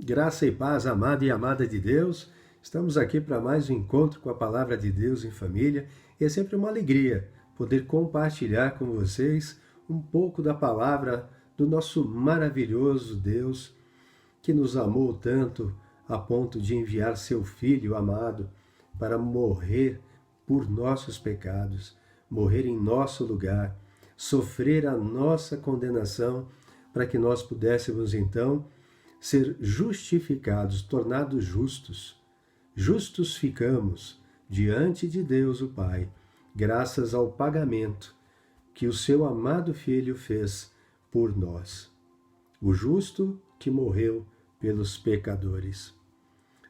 Graça e paz, amado e amada de Deus. Estamos aqui para mais um encontro com a Palavra de Deus em família. E é sempre uma alegria poder compartilhar com vocês um pouco da palavra do nosso maravilhoso Deus, que nos amou tanto a ponto de enviar seu Filho amado para morrer por nossos pecados, morrer em nosso lugar, sofrer a nossa condenação, para que nós pudéssemos então ser justificados, tornados justos. Justos ficamos diante de Deus o Pai, graças ao pagamento que o seu amado Filho fez por nós. O justo que morreu pelos pecadores.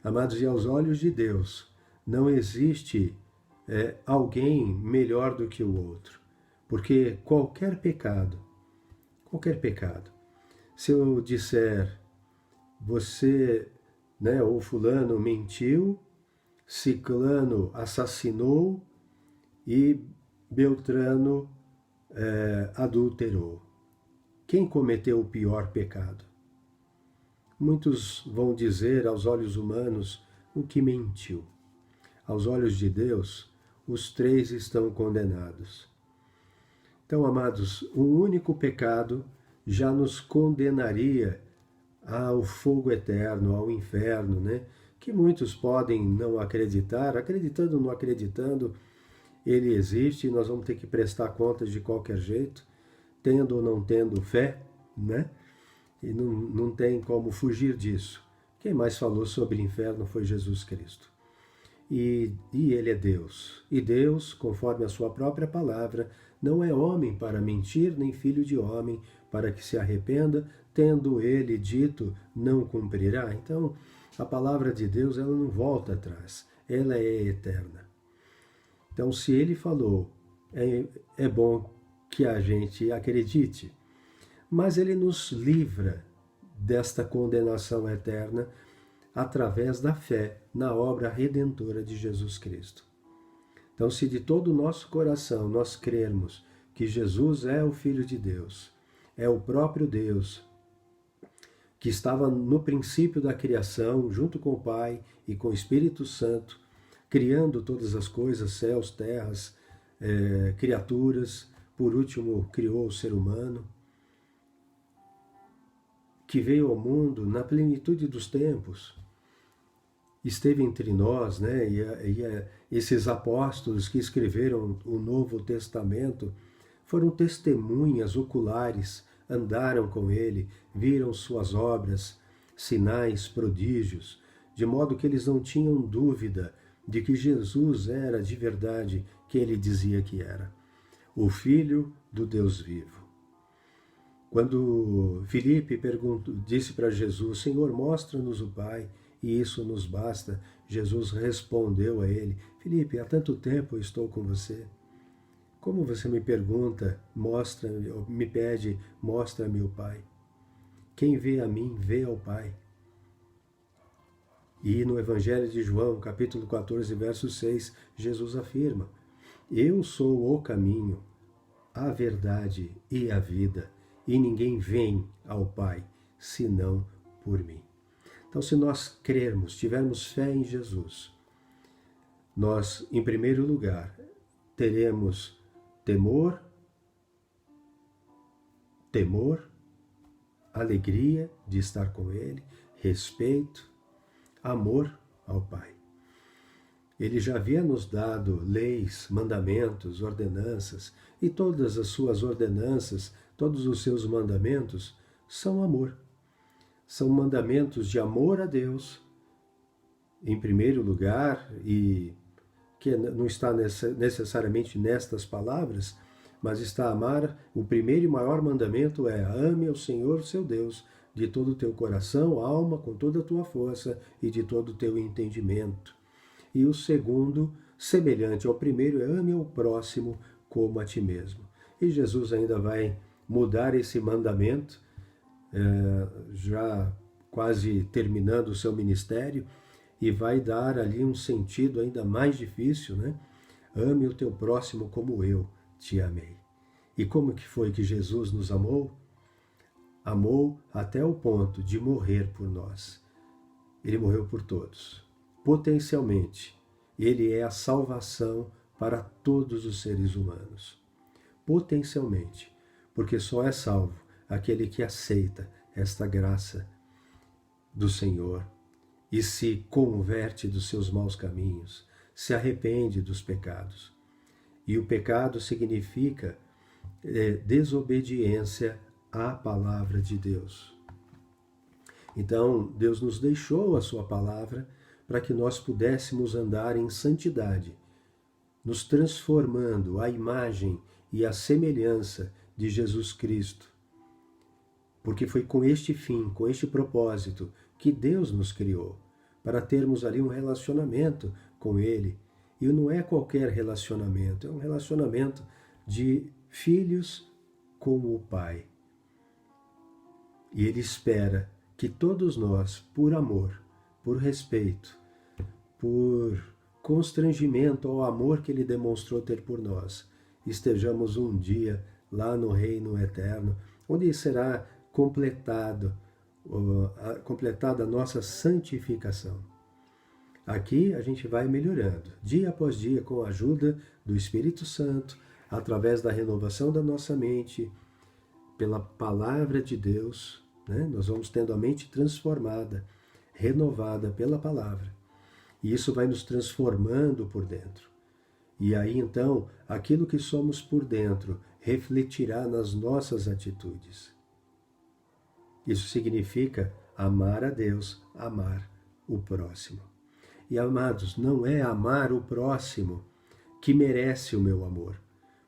Amados, e aos olhos de Deus, não existe alguém melhor do que o outro. Porque qualquer pecado, se eu disser, você, ou fulano mentiu, ciclano assassinou e Beltrano adulterou. Quem cometeu o pior pecado? Muitos vão dizer aos olhos humanos o que mentiu. Aos olhos de Deus, os três estão condenados. Então, amados, um único pecado já nos condenaria ao fogo eterno, ao inferno, que muitos podem não acreditar, acreditando ou não acreditando, ele existe e nós vamos ter que prestar contas de qualquer jeito, tendo ou não tendo fé, E não tem como fugir disso. Quem mais falou sobre inferno foi Jesus Cristo. E ele é Deus. E Deus, conforme a sua própria palavra, não é homem para mentir, nem filho de homem para que se arrependa, tendo ele dito, não cumprirá. Então, a palavra de Deus, ela não volta atrás, ela é eterna. Então, se ele falou, é bom que a gente acredite, mas ele nos livra desta condenação eterna através da fé na obra redentora de Jesus Cristo. Então, se de todo o nosso coração nós crermos que Jesus é o Filho de Deus, é o próprio Deus, que estava no princípio da criação, junto com o Pai e com o Espírito Santo, criando todas as coisas, céus, terras, criaturas, por último criou o ser humano, que veio ao mundo na plenitude dos tempos, esteve entre nós, esses apóstolos que escreveram o Novo Testamento foram testemunhas oculares, andaram com ele, viram suas obras, sinais, prodígios, de modo que eles não tinham dúvida de que Jesus era de verdade quem ele dizia que era, o Filho do Deus vivo. Quando Filipe disse para Jesus, Senhor, mostra-nos o Pai, e isso nos basta, Jesus respondeu a ele, Filipe, há tanto tempo eu estou com você. Como você me pergunta, me pede, mostra-me o Pai. Quem vê a mim, vê ao Pai. E no Evangelho de João, capítulo 14, verso 6, Jesus afirma, eu sou o caminho, a verdade e a vida, e ninguém vem ao Pai, senão por mim. Então, se nós crermos, tivermos fé em Jesus, nós, em primeiro lugar, teremos temor, alegria de estar com Ele, respeito, amor ao Pai. Ele já havia nos dado leis, mandamentos, ordenanças, e todas as suas ordenanças, todos os seus mandamentos são amor. São mandamentos de amor a Deus, em primeiro lugar, e que não está necessariamente nestas palavras, mas está a amar, o primeiro e maior mandamento é ame ao Senhor seu Deus, de todo o teu coração, alma, com toda a tua força e de todo o teu entendimento. E o segundo, semelhante ao primeiro, é ame ao próximo como a ti mesmo. E Jesus ainda vai mudar esse mandamento, já quase terminando o seu ministério, e vai dar ali um sentido ainda mais difícil, Ame o teu próximo como eu te amei. E como que foi que Jesus nos amou? Amou até o ponto de morrer por nós. ele morreu por todos. Potencialmente, ele é a salvação para todos os seres humanos. Potencialmente, porque só é salvo aquele que aceita esta graça do Senhor e se converte dos seus maus caminhos, se arrepende dos pecados. E o pecado significa desobediência à palavra de Deus. Então, Deus nos deixou a sua palavra para que nós pudéssemos andar em santidade, nos transformando à imagem e à semelhança de Jesus Cristo. Porque foi com este fim, com este propósito, que Deus nos criou, para termos ali um relacionamento com Ele. E não é qualquer relacionamento, é um relacionamento de filhos com o Pai. E Ele espera que todos nós, por amor, por respeito, por constrangimento ao amor que Ele demonstrou ter por nós, estejamos um dia lá no reino eterno, onde será completada a nossa santificação. Aqui a gente vai melhorando, dia após dia, com a ajuda do Espírito Santo, através da renovação da nossa mente, pela palavra de Deus, né? Nós vamos tendo a mente transformada, renovada pela palavra. E isso vai nos transformando por dentro. E aí então, aquilo que somos por dentro refletirá nas nossas atitudes. Isso significa amar a Deus, amar o próximo. E amados, não é amar o próximo que merece o meu amor,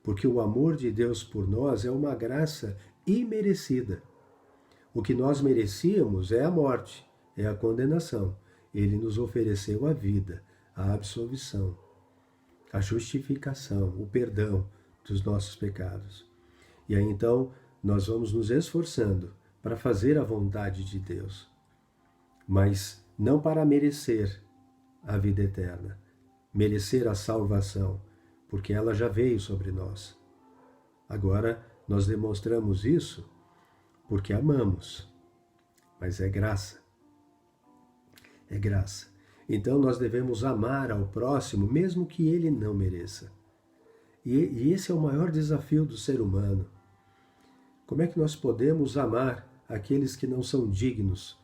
porque o amor de Deus por nós é uma graça imerecida. O que nós merecíamos é a morte, é a condenação. Ele nos ofereceu a vida, a absolvição, a justificação, o perdão dos nossos pecados. E aí então nós vamos nos esforçando para fazer a vontade de Deus, mas não para merecer a vida eterna, merecer a salvação, porque ela já veio sobre nós. Agora nós demonstramos isso porque amamos, mas é graça. É graça. Então nós devemos amar ao próximo, mesmo que ele não mereça. E esse é o maior desafio do ser humano. Como é que nós podemos amar aqueles que não são dignos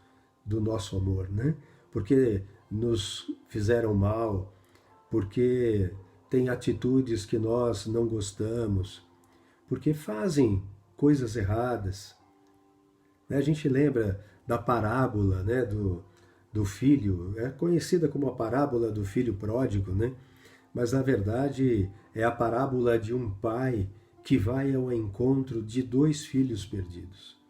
do nosso amor, né? Porque nos fizeram mal, porque têm atitudes que nós não gostamos, porque fazem coisas erradas. A gente lembra da parábola, né, do filho, é conhecida como a parábola do filho pródigo, né? Mas na verdade é a parábola de um pai que vai ao encontro de dois filhos perdidos.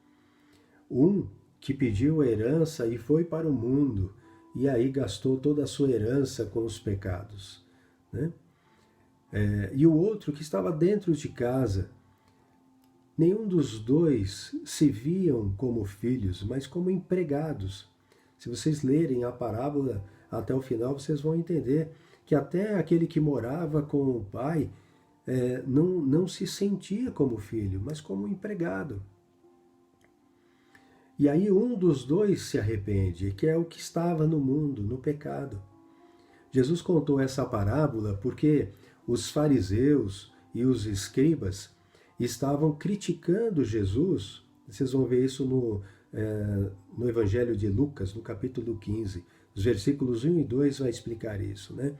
Um que pediu a herança e foi para o mundo, e aí gastou toda a sua herança com os pecados, né? E o outro que estava dentro de casa. Nenhum dos dois se viam como filhos, mas como empregados. Se vocês lerem a parábola até o final, vocês vão entender que até aquele que morava com o pai não se sentia como filho, mas como empregado. E aí um dos dois se arrepende, que é o que estava no mundo, no pecado. Jesus contou essa parábola porque os fariseus e os escribas estavam criticando Jesus. Vocês vão ver isso no Evangelho de Lucas, no capítulo 15. Os versículos 1 e 2 vai explicar isso, né?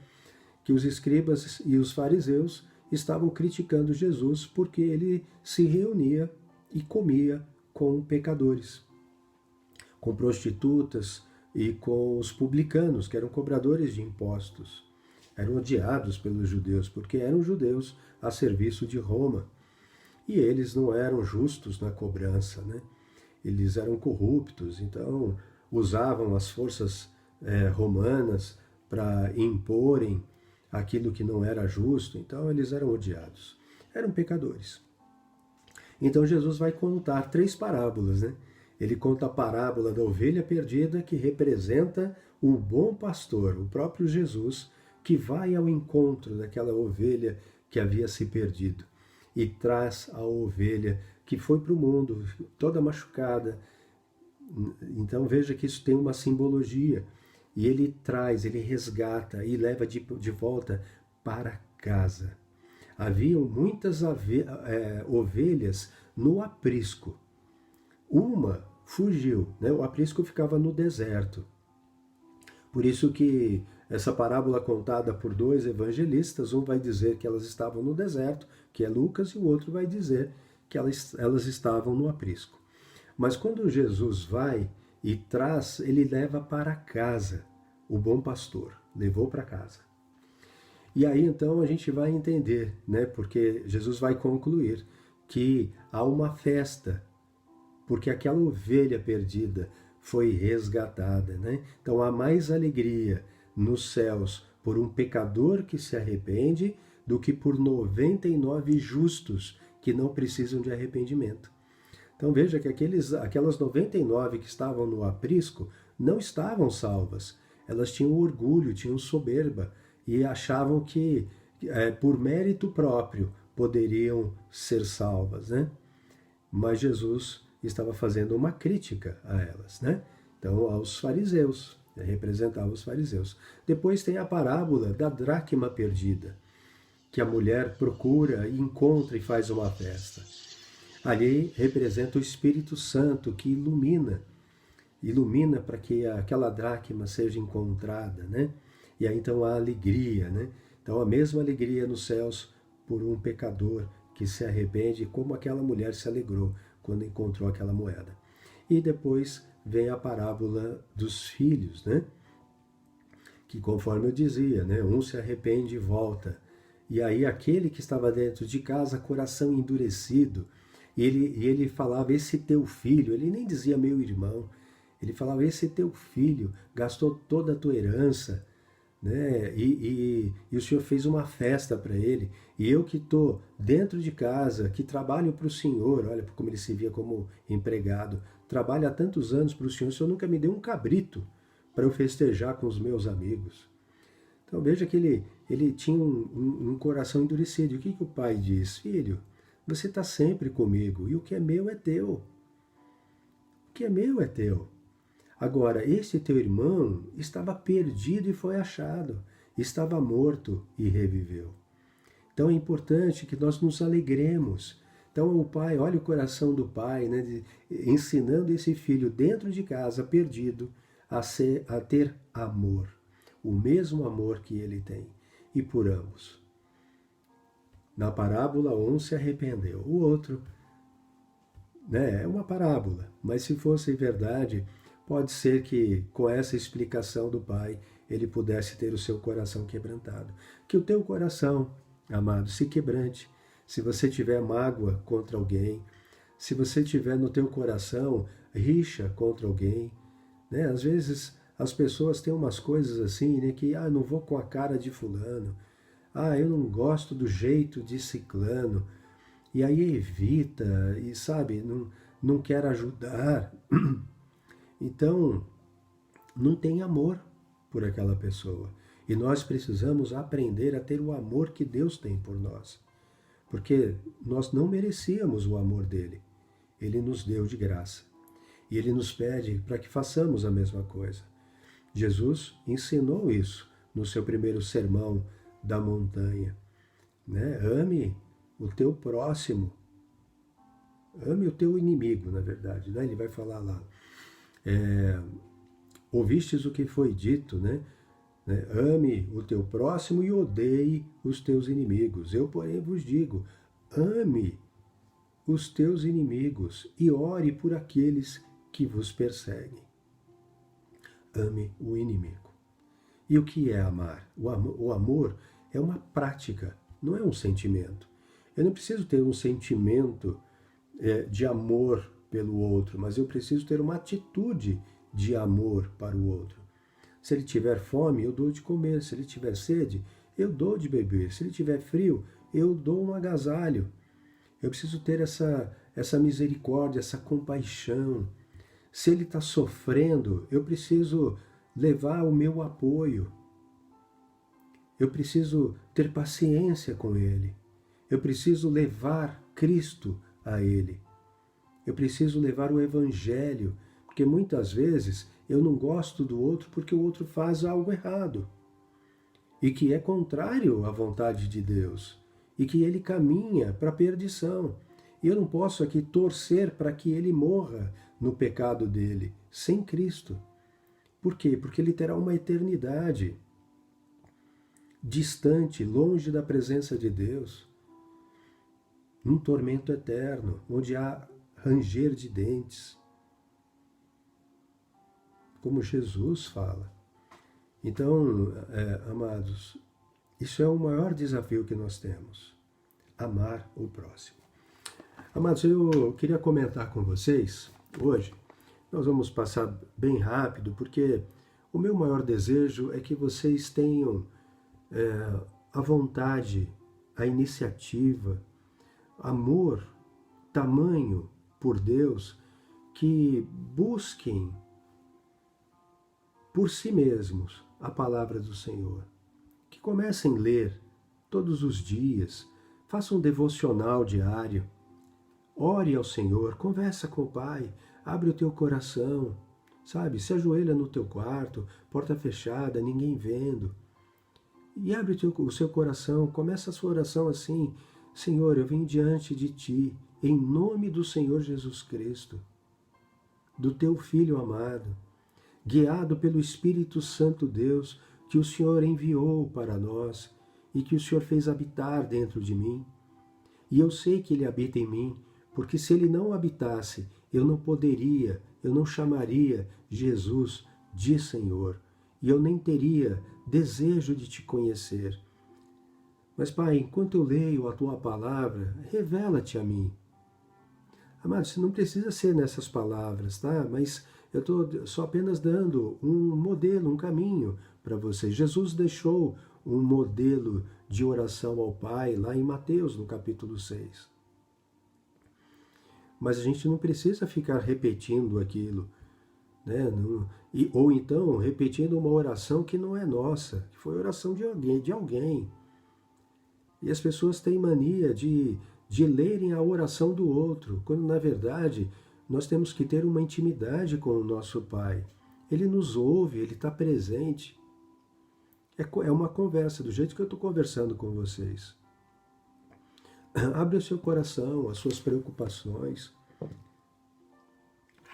Que os escribas e os fariseus estavam criticando Jesus porque ele se reunia e comia com pecadores, com prostitutas e com os publicanos, que eram cobradores de impostos. Eram odiados pelos judeus, porque eram judeus a serviço de Roma. E eles não eram justos na cobrança, né? Eles eram corruptos, então usavam as forças romanas para imporem aquilo que não era justo, então eles eram odiados. Eram pecadores. Então Jesus vai contar 3 parábolas, né? Ele conta a parábola da ovelha perdida, que representa o bom pastor, o próprio Jesus, que vai ao encontro daquela ovelha que havia se perdido e traz a ovelha que foi para o mundo, toda machucada. Então veja que isso tem uma simbologia. e ele traz, ele resgata e leva de volta para casa. Haviam muitas ovelhas no aprisco. Uma fugiu, né? O aprisco ficava no deserto. Por isso que essa parábola contada por dois evangelistas, um vai dizer que elas estavam no deserto, que é Lucas, e o outro vai dizer que elas estavam no aprisco. Mas quando Jesus vai e traz, ele leva para casa o bom pastor, levou para casa. E aí então a gente vai entender, né? Porque Jesus vai concluir que há uma festa, porque aquela ovelha perdida foi resgatada, né? Então há mais alegria nos céus por um pecador que se arrepende do que por 99 justos que não precisam de arrependimento. Então veja que aquelas 99 que estavam no aprisco não estavam salvas. Elas tinham orgulho, tinham soberba e achavam que por mérito próprio poderiam ser salvas, né? Mas Jesus estava fazendo uma crítica a elas, né? Então, aos fariseus, representava os fariseus. Depois tem a parábola da dracma perdida, que a mulher procura, encontra e faz uma festa. Ali representa o Espírito Santo que ilumina para que aquela dracma seja encontrada, né? E aí então há alegria, né? Então a mesma alegria nos céus por um pecador que se arrepende, como aquela mulher se alegrou quando encontrou aquela moeda. E depois vem a parábola dos filhos, né? Que conforme eu dizia, né? Um se arrepende e volta. E aí aquele que estava dentro de casa, coração endurecido, ele falava, esse teu filho, ele nem dizia meu irmão, ele falava, esse teu filho gastou toda a tua herança, né? E o Senhor fez uma festa para ele, e eu que estou dentro de casa, que trabalho para o Senhor, olha como ele se via como empregado, trabalho há tantos anos para o Senhor nunca me deu um cabrito para eu festejar com os meus amigos. Então veja que ele tinha um coração endurecido. E o que o pai diz? Filho, você está sempre comigo, e o que é meu é teu. O que é meu é teu. Agora, esse teu irmão estava perdido e foi achado, estava morto e reviveu. Então é importante que nós nos alegremos. Então o pai, olha o coração do pai, né, ensinando esse filho dentro de casa, perdido, a ter amor, o mesmo amor que ele tem, e por ambos. Na parábola, um se arrependeu, o outro, né, é uma parábola, mas se fosse verdade, pode ser que com essa explicação do pai, ele pudesse ter o seu coração quebrantado. Que o teu coração, amado, se quebrante. Se você tiver mágoa contra alguém, se você tiver no teu coração rixa contra alguém, né? Às vezes as pessoas têm umas coisas assim, né, que não vou com a cara de fulano, eu não gosto do jeito de ciclano, e aí evita, e sabe, não quer ajudar. Então, não tem amor por aquela pessoa. E nós precisamos aprender a ter o amor que Deus tem por nós. Porque nós não merecíamos o amor dele. Ele nos deu de graça. E ele nos pede para que façamos a mesma coisa. Jesus ensinou isso no seu primeiro sermão da montanha, né? Ame o teu próximo. Ame o teu inimigo, na verdade, né? Ele vai falar lá. Ouvistes o que foi dito, né? Ame o teu próximo e odeie os teus inimigos. Eu, porém, vos digo, ame os teus inimigos e ore por aqueles que vos perseguem. Ame o inimigo. E o que é amar? O amor é uma prática, não é um sentimento. Eu não preciso ter um sentimento de amor pelo outro, mas eu preciso ter uma atitude de amor para o outro. Se ele tiver fome, eu dou de comer. Se ele tiver sede, eu dou de beber. Se ele tiver frio, eu dou um agasalho. Eu preciso ter essa misericórdia, essa compaixão. Se ele está sofrendo, eu preciso levar o meu apoio. Eu preciso ter paciência com ele. Eu preciso levar Cristo a ele. Eu preciso levar o Evangelho, porque muitas vezes eu não gosto do outro porque o outro faz algo errado e que é contrário à vontade de Deus e que ele caminha para a perdição. E eu não posso aqui torcer para que ele morra no pecado dele, sem Cristo. Por quê? Porque ele terá uma eternidade distante, longe da presença de Deus, num tormento eterno, onde há ranger de dentes, como Jesus fala. Então, amados, isso é o maior desafio que nós temos, amar o próximo. Amados, eu queria comentar com vocês hoje, nós vamos passar bem rápido, porque o meu maior desejo é que vocês tenham a vontade, a iniciativa, amor, tamanho por Deus, que busquem por si mesmos a palavra do Senhor. Que comecem a ler todos os dias, façam um devocional diário, ore ao Senhor, conversa com o Pai, abre o teu coração, sabe? Se ajoelha no teu quarto, porta fechada, ninguém vendo. E abre o seu coração, começa a sua oração assim: Senhor, eu vim diante de Ti, em nome do Senhor Jesus Cristo, do Teu Filho amado, guiado pelo Espírito Santo Deus, que o Senhor enviou para nós e que o Senhor fez habitar dentro de mim. E eu sei que Ele habita em mim, porque se Ele não habitasse, eu não chamaria Jesus de Senhor, e eu nem teria desejo de Te conhecer. Mas, Pai, enquanto eu leio a Tua palavra, revela-te a mim. Amado, você não precisa ser nessas palavras, tá? Mas eu estou só apenas dando um modelo, um caminho para você. Jesus deixou um modelo de oração ao Pai lá em Mateus, no capítulo 6. Mas a gente não precisa ficar repetindo aquilo, né? Ou então repetindo uma oração que não é nossa, que foi oração de alguém. E as pessoas têm mania de lerem a oração do outro, quando na verdade nós temos que ter uma intimidade com o nosso Pai. Ele nos ouve, Ele está presente. É uma conversa, do jeito que eu estou conversando com vocês. Abre o seu coração, as suas preocupações.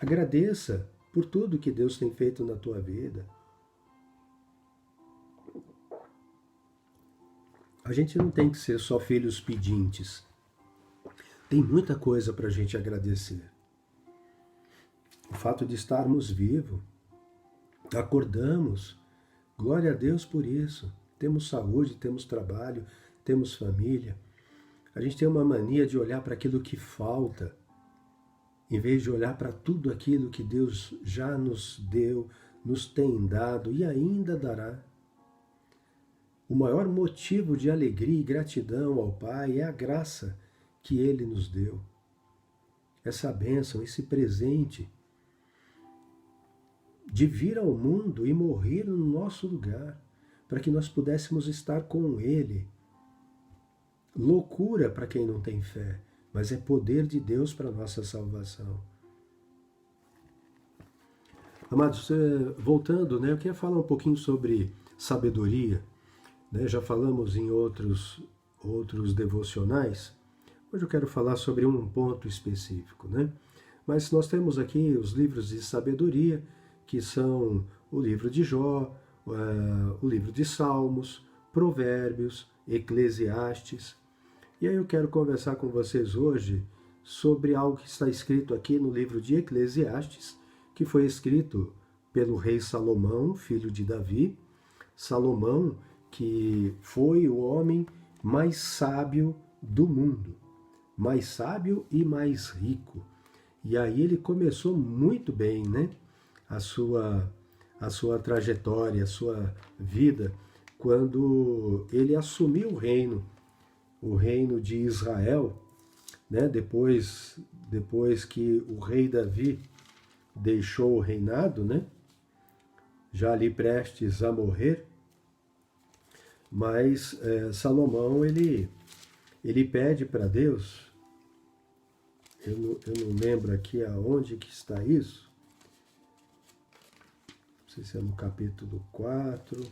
Agradeça por tudo que Deus tem feito na tua vida. A gente não tem que ser só filhos pedintes. Tem muita coisa para a gente agradecer. O fato de estarmos vivos, acordamos, glória a Deus por isso. Temos saúde, temos trabalho, temos família. A gente tem uma mania de olhar para aquilo que falta, em vez de olhar para tudo aquilo que Deus já nos deu, nos tem dado e ainda dará. O maior motivo de alegria e gratidão ao Pai é a graça que Ele nos deu. Essa bênção, esse presente de vir ao mundo e morrer no nosso lugar, para que nós pudéssemos estar com Ele. Loucura para quem não tem fé, mas é poder de Deus para a nossa salvação. Amados, voltando, eu queria falar um pouquinho sobre sabedoria. Já falamos em outros devocionais. Hoje eu quero falar sobre um ponto específico. Mas nós temos aqui os livros de sabedoria, que são o livro de Jó, o livro de Salmos, Provérbios, Eclesiastes. E aí eu quero conversar com vocês hoje sobre algo que está escrito aqui no livro de Eclesiastes, que foi escrito pelo rei Salomão, filho de Davi. Salomão, que foi o homem mais sábio do mundo, mais sábio e mais rico. E aí ele começou muito bem, a sua trajetória, a sua vida, quando ele assumiu o reino de Israel, depois que o rei Davi deixou o reinado, já ali prestes a morrer. Mas Salomão, ele pede para Deus, eu não lembro aqui aonde que está isso, Não sei se é no capítulo 4.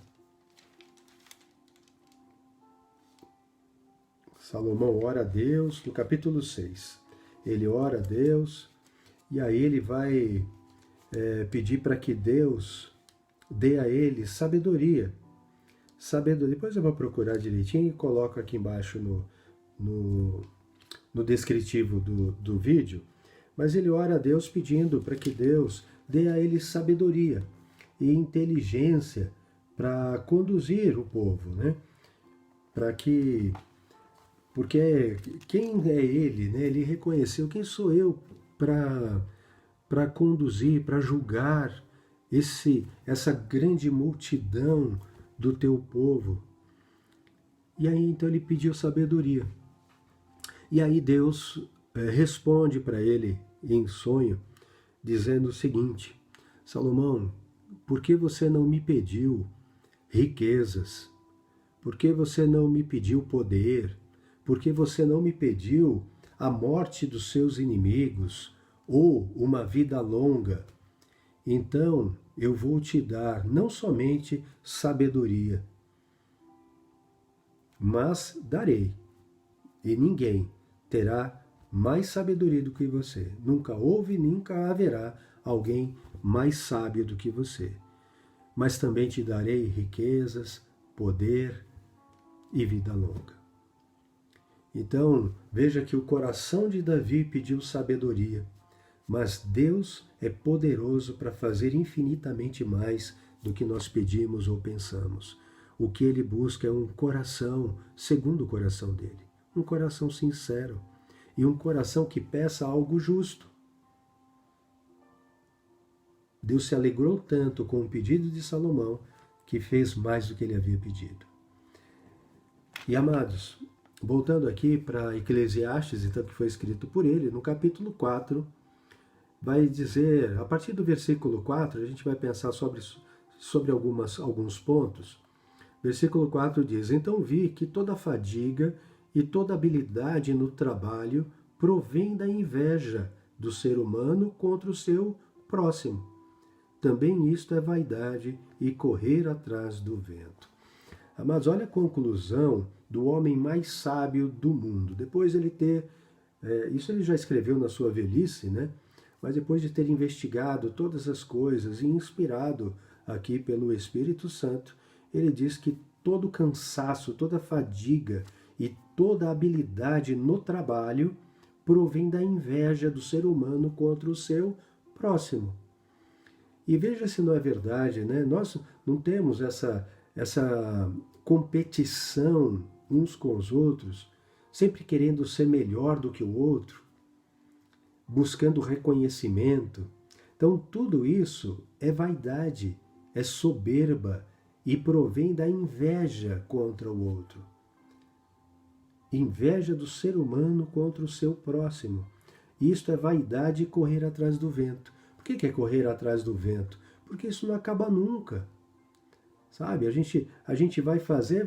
Salomão ora a Deus, no capítulo 6. Ele ora a Deus e aí ele vai pedir para que Deus dê a ele sabedoria. Sabedoria. Depois eu vou procurar direitinho e coloco aqui embaixo no descritivo do vídeo. Mas ele ora a Deus pedindo para que Deus dê a ele sabedoria e inteligência para conduzir o povo, né? Porque quem é ele, né? Ele reconheceu quem sou eu para conduzir, para julgar essa grande multidão do teu povo. E aí então ele pediu sabedoria. E aí Deus responde para ele em sonho, dizendo o seguinte: Salomão, por que você não me pediu riquezas? Por que você não me pediu poder? Por que você não me pediu a morte dos seus inimigos ou uma vida longa? Então eu vou te dar não somente sabedoria, mas darei, e ninguém terá mais sabedoria do que você. Nunca houve, nunca haverá alguém mais sábio do que você. Mas também te darei riquezas, poder e vida longa. Então, veja que o coração de Davi pediu sabedoria, mas Deus é poderoso para fazer infinitamente mais do que nós pedimos ou pensamos. O que ele busca é um coração segundo o coração dele, um coração sincero e um coração que peça algo justo. Deus se alegrou tanto com o pedido de Salomão que fez mais do que ele havia pedido. E amados, voltando aqui para Eclesiastes, então, que foi escrito por ele, no capítulo 4, vai dizer, a partir do versículo 4, a gente vai pensar sobre alguns pontos. Versículo 4 diz: Então vi que toda fadiga e toda habilidade no trabalho provém da inveja do ser humano contra o seu próximo. Também isto é vaidade e correr atrás do vento. Amados, olha a conclusão do homem mais sábio do mundo. Depois ele isso ele já escreveu na sua velhice, né? Mas depois de ter investigado todas as coisas e inspirado aqui pelo Espírito Santo, ele diz que todo cansaço, toda fadiga e toda habilidade no trabalho provém da inveja do ser humano contra o seu próximo. E veja se não é verdade, né? Nós não temos essa competição uns com os outros, sempre querendo ser melhor do que o outro, buscando reconhecimento. Então, tudo isso é vaidade, é soberba e provém da inveja contra o outro. Inveja do ser humano contra o seu próximo. Isto é vaidade e correr atrás do vento. Por que é correr atrás do vento? Porque isso não acaba nunca. Sabe? A gente vai fazer,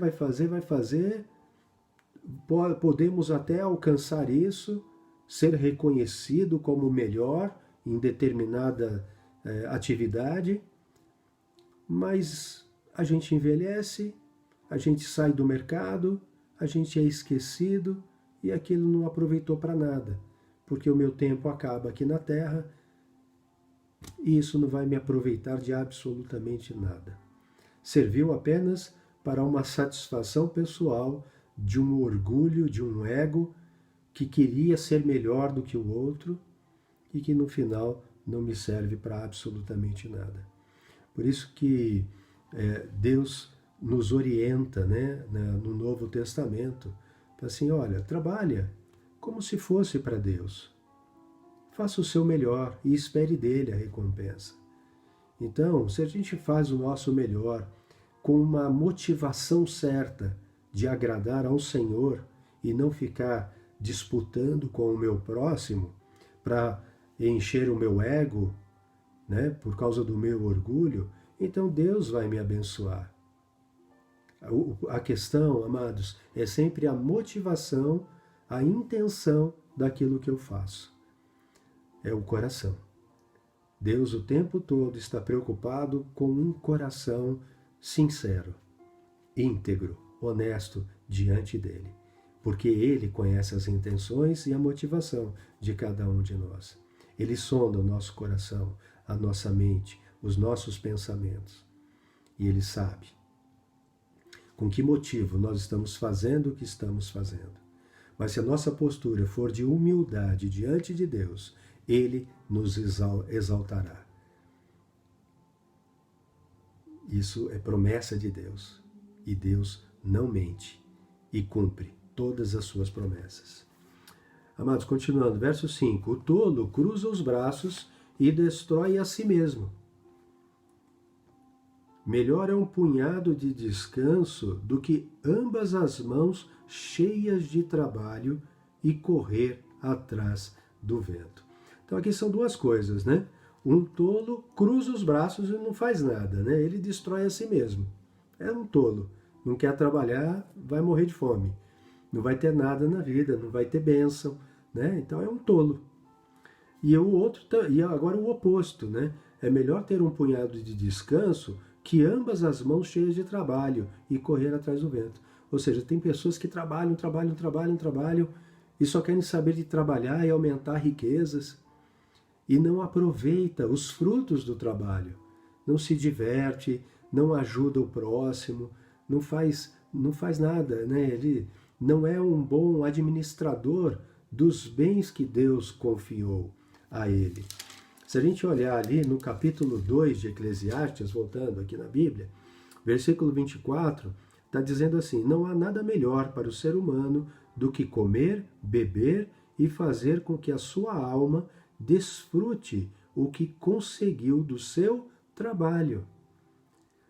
podemos até alcançar isso, ser reconhecido como o melhor em determinada atividade, mas a gente envelhece, a gente sai do mercado, a gente é esquecido e aquilo não aproveitou para nada, porque o meu tempo acaba aqui na Terra e isso não vai me aproveitar de absolutamente nada. Serviu apenas para uma satisfação pessoal, de um orgulho, de um ego que queria ser melhor do que o outro e que no final não me serve para absolutamente nada. Por isso que Deus nos orienta, né, no Novo Testamento, assim, olha, trabalha como se fosse para Deus. Faça o seu melhor e espere dele a recompensa. Então, se a gente faz o nosso melhor com uma motivação certa de agradar ao Senhor e não ficar disputando com o meu próximo para encher o meu ego, né, por causa do meu orgulho, então Deus vai me abençoar. A questão, amados, é sempre a motivação, a intenção daquilo que eu faço. É o coração. Deus o tempo todo está preocupado com um coração sincero, íntegro, honesto diante dele, porque ele conhece as intenções e a motivação de cada um de nós. Ele sonda o nosso coração, a nossa mente, os nossos pensamentos. E ele sabe com que motivo nós estamos fazendo o que estamos fazendo. Mas se a nossa postura for de humildade diante de Deus, ele nos exaltará. Isso é promessa de Deus. E Deus não mente e cumpre todas as suas promessas. Amados, continuando, verso 5. O tolo cruza os braços e destrói a si mesmo. Melhor é um punhado de descanso do que ambas as mãos cheias de trabalho e correr atrás do vento. Então aqui são duas coisas, né? Um tolo cruza os braços e não faz nada, né? Ele destrói a si mesmo. É um tolo. Não quer trabalhar, vai morrer de fome. Não vai ter nada na vida, não vai ter bênção, né? Então é um tolo. E o outro, e agora o oposto, né? É melhor ter um punhado de descanso que ambas as mãos cheias de trabalho e correr atrás do vento. Ou seja, tem pessoas que trabalham e só querem saber de trabalhar e aumentar riquezas e não aproveita os frutos do trabalho. Não se diverte, não ajuda o próximo, não faz nada, né? Ele não é um bom administrador dos bens que Deus confiou a ele. Se a gente olhar ali no capítulo 2 de Eclesiastes, voltando aqui na Bíblia, versículo 24, está dizendo assim: não há nada melhor para o ser humano do que comer, beber e fazer com que a sua alma desfrute o que conseguiu do seu trabalho.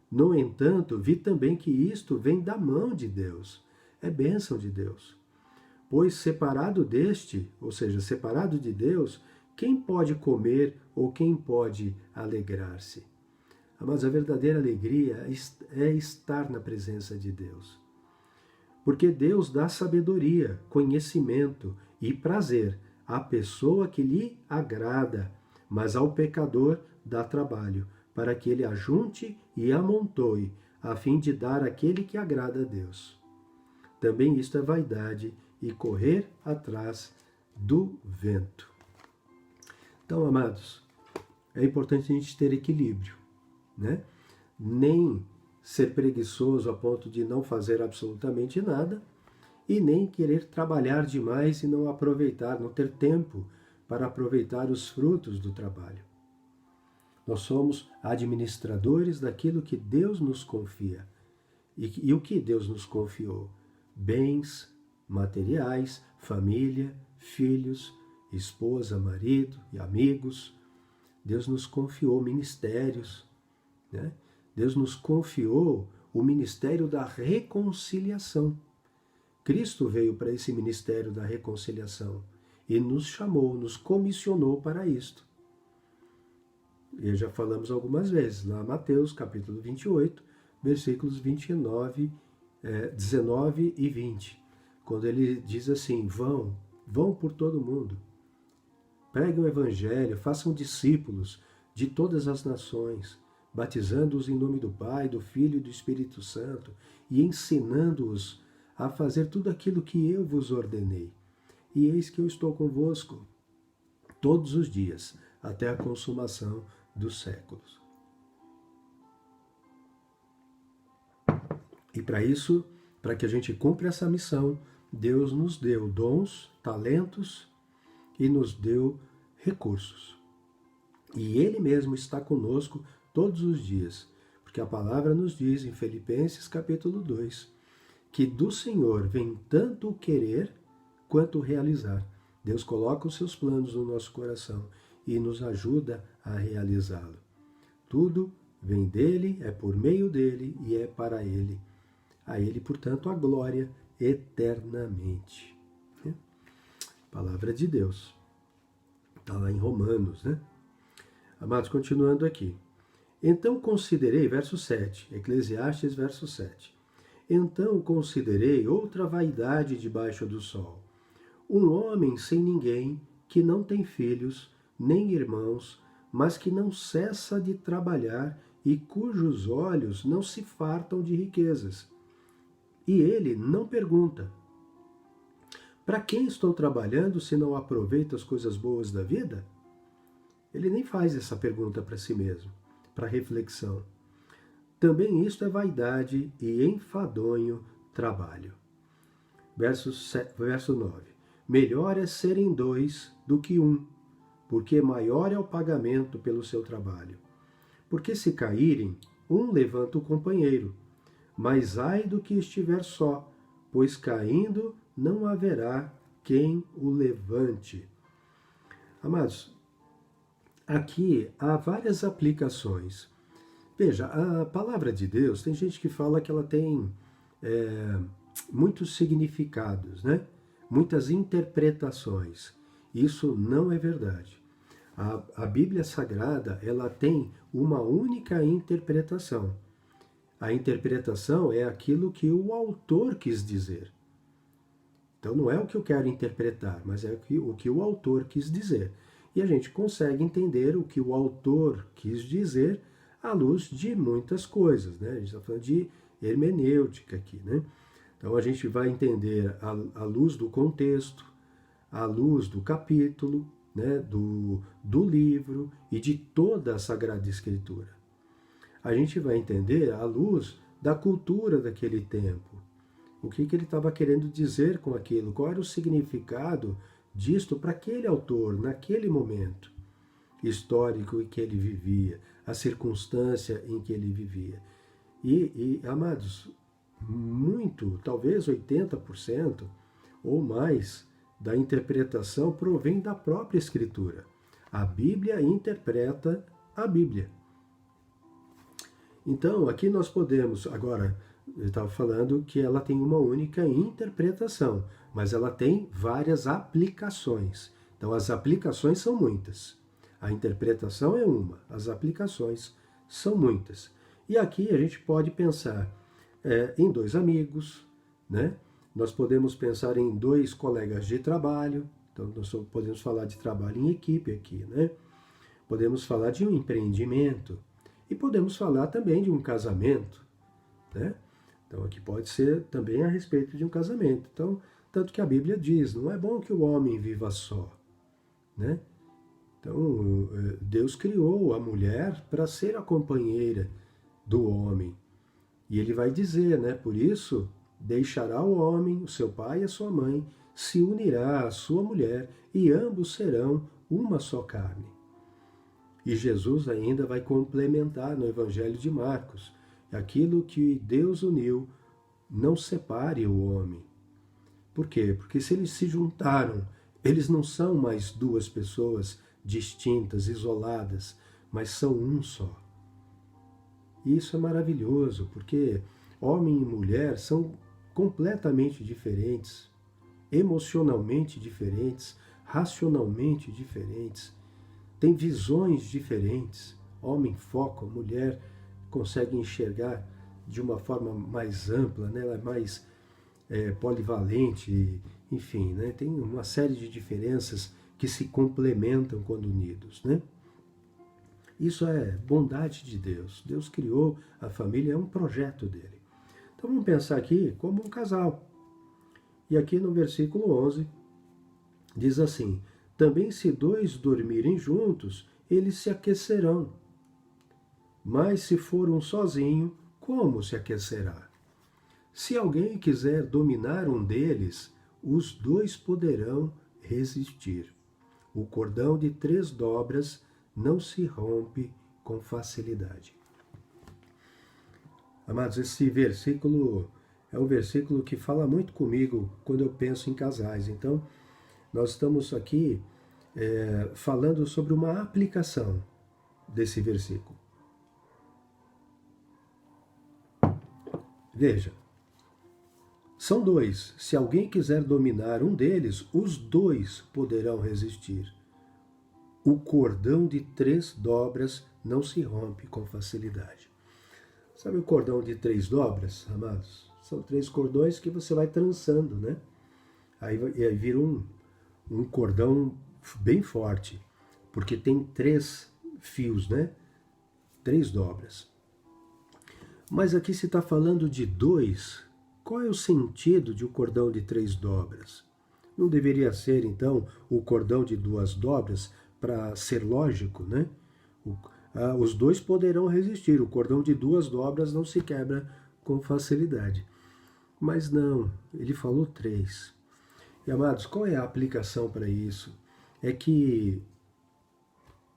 No entanto, vi também que isto vem da mão de Deus, é bênção de Deus. Pois separado deste, ou seja, separado de Deus, quem pode comer ou quem pode alegrar-se? Mas a verdadeira alegria é estar na presença de Deus. Porque Deus dá sabedoria, conhecimento e prazer à pessoa que lhe agrada, mas ao pecador dá trabalho, para que ele ajunte e amontoe, a fim de dar àquele que agrada a Deus. Também isto é vaidade e correr atrás do vento. Então, amados, é importante a gente ter equilíbrio, né? Nem ser preguiçoso a ponto de não fazer absolutamente nada e nem querer trabalhar demais e não aproveitar, não ter tempo para aproveitar os frutos do trabalho. Nós somos administradores daquilo que Deus nos confia. E o que Deus nos confiou? Bens materiais, família, filhos, esposa, marido e amigos. Deus nos confiou ministérios, né? Deus nos confiou o ministério da reconciliação. Cristo veio para esse ministério da reconciliação e nos chamou, nos comissionou para isto. E já falamos algumas vezes, lá em Mateus capítulo 28, versículos 19 e 20, quando ele diz assim: vão por todo mundo, preguem o evangelho, façam discípulos de todas as nações, batizando-os em nome do Pai, do Filho e do Espírito Santo e ensinando-os a fazer tudo aquilo que eu vos ordenei. E eis que eu estou convosco todos os dias, até a consumação dos séculos. E para isso, para que a gente cumpra essa missão, Deus nos deu dons, talentos e nos deu recursos. E Ele mesmo está conosco todos os dias, porque a palavra nos diz em Filipenses capítulo 2, que do Senhor vem tanto o querer quanto o realizar. Deus coloca os seus planos no nosso coração e nos ajuda a realizá-lo. Tudo vem dele, é por meio dele e é para ele. A ele, portanto, a glória eternamente. Palavra de Deus. Está lá em Romanos, né? Amados, continuando aqui. Então considerei, verso 7, Eclesiastes, verso 7. Então considerei outra vaidade debaixo do sol. Um homem sem ninguém, que não tem filhos, nem irmãos, mas que não cessa de trabalhar e cujos olhos não se fartam de riquezas. E ele não pergunta: para quem estou trabalhando se não aproveito as coisas boas da vida? Ele nem faz essa pergunta para si mesmo, para reflexão. Também isto é vaidade e enfadonho trabalho. Verso 9. Melhor é serem dois do que um, porque maior é o pagamento pelo seu trabalho. Porque se caírem, um levanta o companheiro, mas ai do que estiver só, pois caindo não haverá quem o levante. Amados, aqui há várias aplicações. Veja, a palavra de Deus, tem gente que fala que ela tem muitos significados, né? Muitas interpretações. Isso não é verdade. A Bíblia Sagrada, ela tem uma única interpretação. A interpretação é aquilo que o autor quis dizer. Então não é o que eu quero interpretar, mas é o que o autor quis dizer. E a gente consegue entender o que o autor quis dizer à luz de muitas coisas, né? A gente está falando de hermenêutica aqui, né? Então a gente vai entender à luz do contexto, à luz do capítulo, né? do livro e de toda a Sagrada Escritura. A gente vai entender à luz da cultura daquele tempo. O que ele estava querendo dizer com aquilo? Qual era o significado disto para aquele autor, naquele momento histórico em que ele vivia, a circunstância em que ele vivia. Amados, muito, talvez 80% ou mais da interpretação provém da própria Escritura. A Bíblia interpreta a Bíblia. Então, aqui nós podemos, agora, eu estava falando que ela tem uma única interpretação, mas ela tem várias aplicações. Então, as aplicações são muitas. A interpretação é uma, as aplicações são muitas. E aqui a gente pode pensar em dois amigos, né? Nós podemos pensar em dois colegas de trabalho, então nós podemos falar de trabalho em equipe aqui, né? Podemos falar de um empreendimento e podemos falar também de um casamento, né? Então aqui pode ser também a respeito de um casamento. Então, tanto que a Bíblia diz, não é bom que o homem viva só, né? Então, Deus criou a mulher para ser a companheira do homem. E ele vai dizer, né? Por isso, deixará o homem, o seu pai e a sua mãe, se unirá à sua mulher, e ambos serão uma só carne. E Jesus ainda vai complementar no Evangelho de Marcos: aquilo que Deus uniu, não separe o homem. Por quê? Porque se eles se juntaram, eles não são mais duas pessoas distintas, isoladas, mas são um só. E isso é maravilhoso, porque homem e mulher são completamente diferentes, emocionalmente diferentes, racionalmente diferentes, têm visões diferentes. Homem foca, mulher consegue enxergar de uma forma mais ampla, né? Ela é mais polivalente, enfim, né? Tem uma série de diferenças que se complementam quando unidos, né? Isso é bondade de Deus. Deus criou a família, é um projeto dele. Então vamos pensar aqui como um casal. E aqui no versículo 11 diz assim: também se dois dormirem juntos, eles se aquecerão. Mas se for um sozinho, como se aquecerá? Se alguém quiser dominar um deles, os dois poderão resistir. O cordão de 3 dobras não se rompe com facilidade. Amados, esse versículo é um versículo que fala muito comigo quando eu penso em casais. Então, nós estamos aqui falando sobre uma aplicação desse versículo. Veja, são dois. Se alguém quiser dominar um deles, os dois poderão resistir. O cordão de 3 dobras não se rompe com facilidade. Sabe o cordão de 3 dobras, amados? São 3 cordões que você vai trançando, né? Aí vira um cordão bem forte, porque tem 3 fios, né? 3 dobras. Mas aqui se está falando de 2. Qual é o sentido de um cordão de 3 dobras? Não deveria ser, então, o cordão de 2 dobras para ser lógico, né? Os 2 poderão resistir. O cordão de 2 dobras não se quebra com facilidade. Mas não, ele falou 3. E, amados, qual é a aplicação para isso? É que,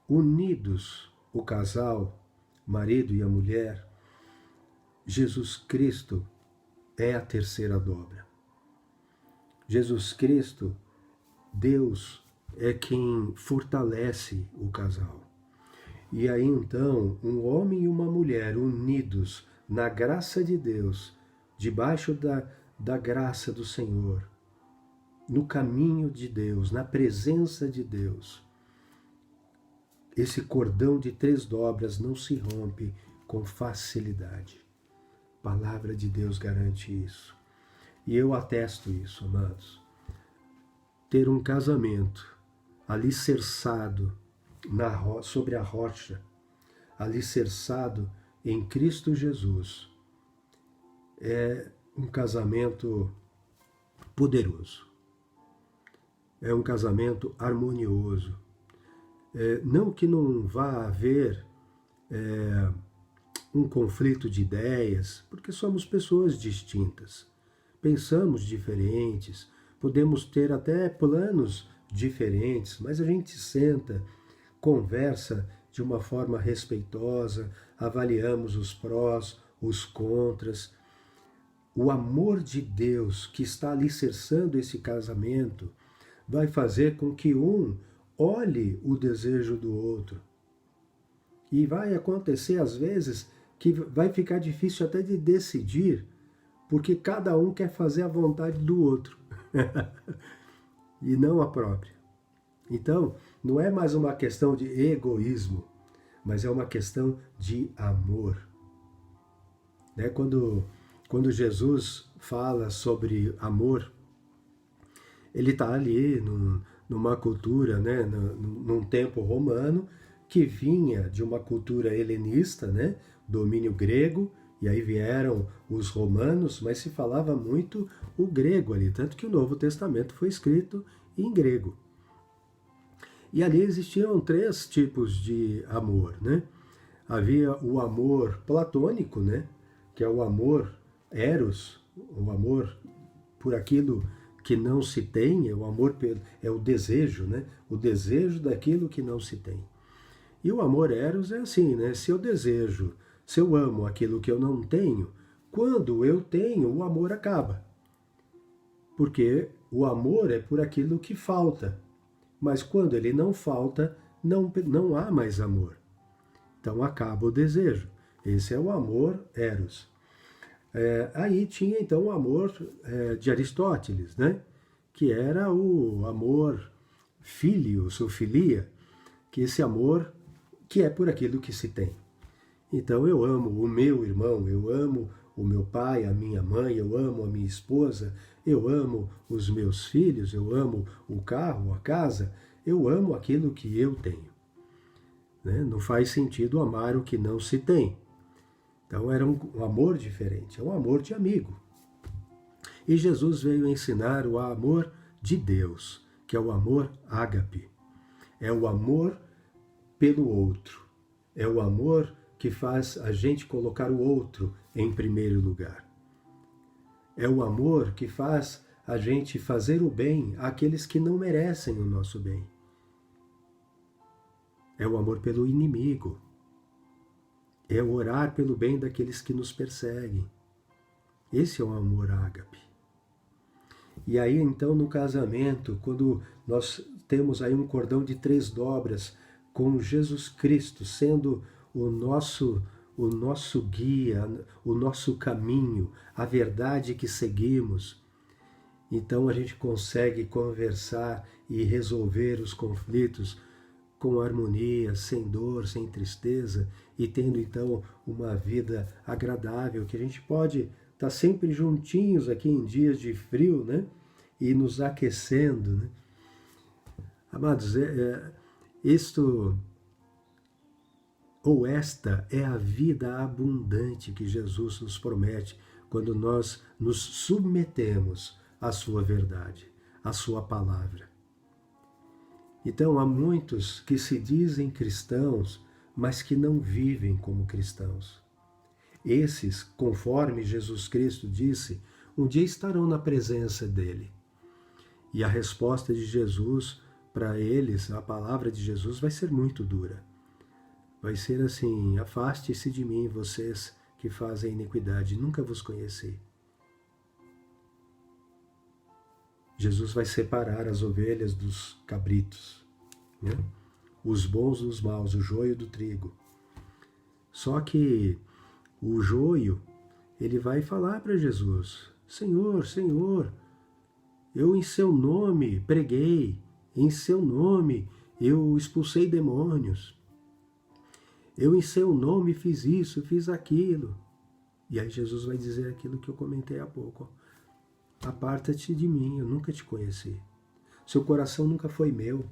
unidos, o casal, marido e a mulher, Jesus Cristo é a terceira dobra. Jesus Cristo, Deus, é quem fortalece o casal. E aí então, um homem e uma mulher unidos na graça de Deus, debaixo da graça do Senhor, no caminho de Deus, na presença de Deus, esse cordão de 3 dobras não se rompe com facilidade. A palavra de Deus garante isso. E eu atesto isso, amados. Ter um casamento alicerçado sobre a rocha, alicerçado em Cristo Jesus, é um casamento poderoso. É um casamento harmonioso. Não que não vá haver um conflito de ideias, porque somos pessoas distintas. Pensamos diferentes, podemos ter até planos diferentes, mas a gente senta, conversa de uma forma respeitosa, avaliamos os prós, os contras. O amor de Deus que está alicerçando esse casamento vai fazer com que um olhe o desejo do outro. E vai acontecer, às vezes, que vai ficar difícil até de decidir, porque cada um quer fazer a vontade do outro e não a própria. Então, não é mais uma questão de egoísmo, mas é uma questão de amor. Né? Quando Jesus fala sobre amor, ele está ali numa cultura, né? num tempo romano, que vinha de uma cultura helenista, né? Domínio grego, e aí vieram os romanos, mas se falava muito o grego ali, tanto que o Novo Testamento foi escrito em grego. E ali existiam 3 tipos de amor, né? Havia o amor platônico, né? Que é o amor eros, o amor por aquilo que não se tem, é o amor é o desejo, né? O desejo daquilo que não se tem. E o amor eros é assim, né? Se eu amo aquilo que eu não tenho, quando eu tenho, o amor acaba. Porque o amor é por aquilo que falta. Mas quando ele não falta, não há mais amor. Então acaba o desejo. Esse é o amor eros. Aí tinha então o amor de Aristóteles, né? Que era o amor filius, ou filia, que esse amor que é por aquilo que se tem. Então eu amo o meu irmão, eu amo o meu pai, a minha mãe, eu amo a minha esposa, eu amo os meus filhos, eu amo o carro, a casa, eu amo aquilo que eu tenho. Né? Não faz sentido amar o que não se tem. Então era um amor diferente, é um amor de amigo. E Jesus veio ensinar o amor de Deus, que é o amor ágape. É o amor pelo outro. É o amor que faz a gente colocar o outro em primeiro lugar. É o amor que faz a gente fazer o bem àqueles que não merecem o nosso bem. É o amor pelo inimigo. É o orar pelo bem daqueles que nos perseguem. Esse é o amor ágape. E aí então no casamento, quando nós temos aí um cordão de 3 dobras, com Jesus Cristo sendo o nosso guia, o nosso caminho, a verdade que seguimos, então a gente consegue conversar e resolver os conflitos com harmonia, sem dor, sem tristeza, e tendo então uma vida agradável, que a gente pode estar sempre juntinhos aqui em dias de frio, né? E nos aquecendo, né? Amados, isto Ou esta é a vida abundante que Jesus nos promete quando nós nos submetemos à sua verdade, à sua palavra. Então, há muitos que se dizem cristãos, mas que não vivem como cristãos. Esses, conforme Jesus Cristo disse, um dia estarão na presença dele. E a resposta de Jesus para eles, a palavra de Jesus, vai ser muito dura. Vai ser assim: afaste-se de mim, vocês que fazem iniquidade, nunca vos conheci. Jesus vai separar as ovelhas dos cabritos, né? Os bons dos maus, o joio do trigo. Só que o joio, ele vai falar para Jesus: Senhor, Senhor, eu em seu nome preguei, em seu nome eu expulsei demônios, eu em seu nome fiz isso, fiz aquilo. E aí Jesus vai dizer aquilo que eu comentei há pouco: aparta-te de mim, eu nunca te conheci. Seu coração nunca foi meu.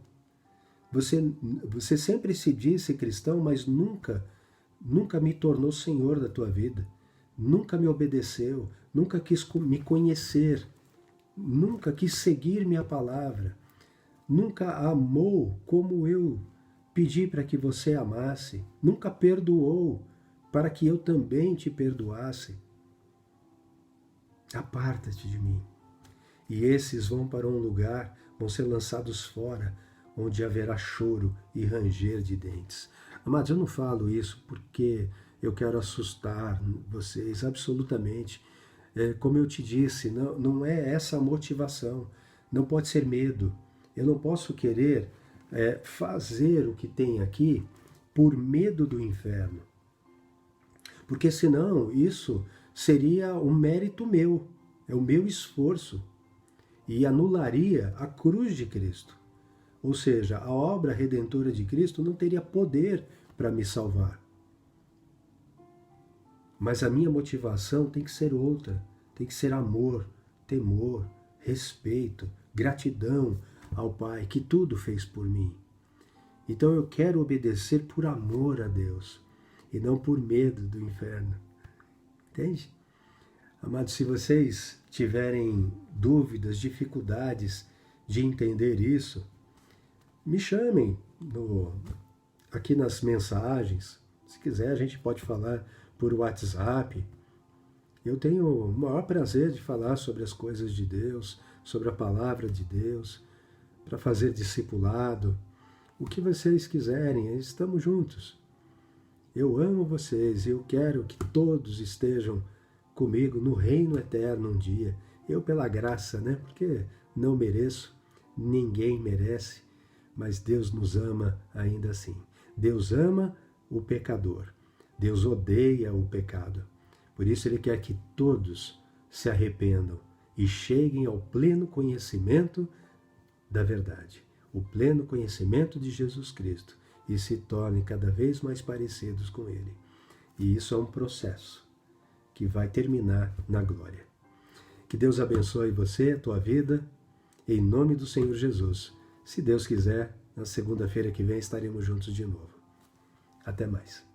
Você sempre se disse cristão, mas nunca me tornou senhor da tua vida. Nunca me obedeceu, nunca quis me conhecer, nunca quis seguir minha palavra, nunca amou como eu pedi para que você amasse, nunca perdoou para que eu também te perdoasse. Aparta-te de mim. E esses vão para um lugar, vão ser lançados fora, onde haverá choro e ranger de dentes. Amados, eu não falo isso porque eu quero assustar vocês, absolutamente. Como eu te disse, não é essa a motivação. Não pode ser medo. Eu não posso querer fazer o que tem aqui por medo do inferno. Porque senão isso seria um mérito meu, é o meu esforço, e anularia a cruz de Cristo. Ou seja, a obra redentora de Cristo não teria poder para me salvar. Mas a minha motivação tem que ser outra, tem que ser amor, temor, respeito, gratidão ao Pai, que tudo fez por mim. Então eu quero obedecer por amor a Deus, e não por medo do inferno. Entende? Amados, se vocês tiverem dúvidas, dificuldades de entender isso, me chamem aqui nas mensagens. Se quiser, a gente pode falar por WhatsApp. Eu tenho o maior prazer de falar sobre as coisas de Deus, sobre a palavra de Deus, para fazer discipulado. O que vocês quiserem, estamos juntos. Eu amo vocês e eu quero que todos estejam comigo no reino eterno um dia. Eu pela graça, né? Porque não mereço, ninguém merece, mas Deus nos ama ainda assim. Deus ama o pecador. Deus odeia o pecado. Por isso Ele quer que todos se arrependam e cheguem ao pleno conhecimento da verdade, o pleno conhecimento de Jesus Cristo, e se tornem cada vez mais parecidos com Ele. E isso é um processo que vai terminar na glória. Que Deus abençoe você, a tua vida, em nome do Senhor Jesus. Se Deus quiser, na segunda-feira que vem estaremos juntos de novo. Até mais.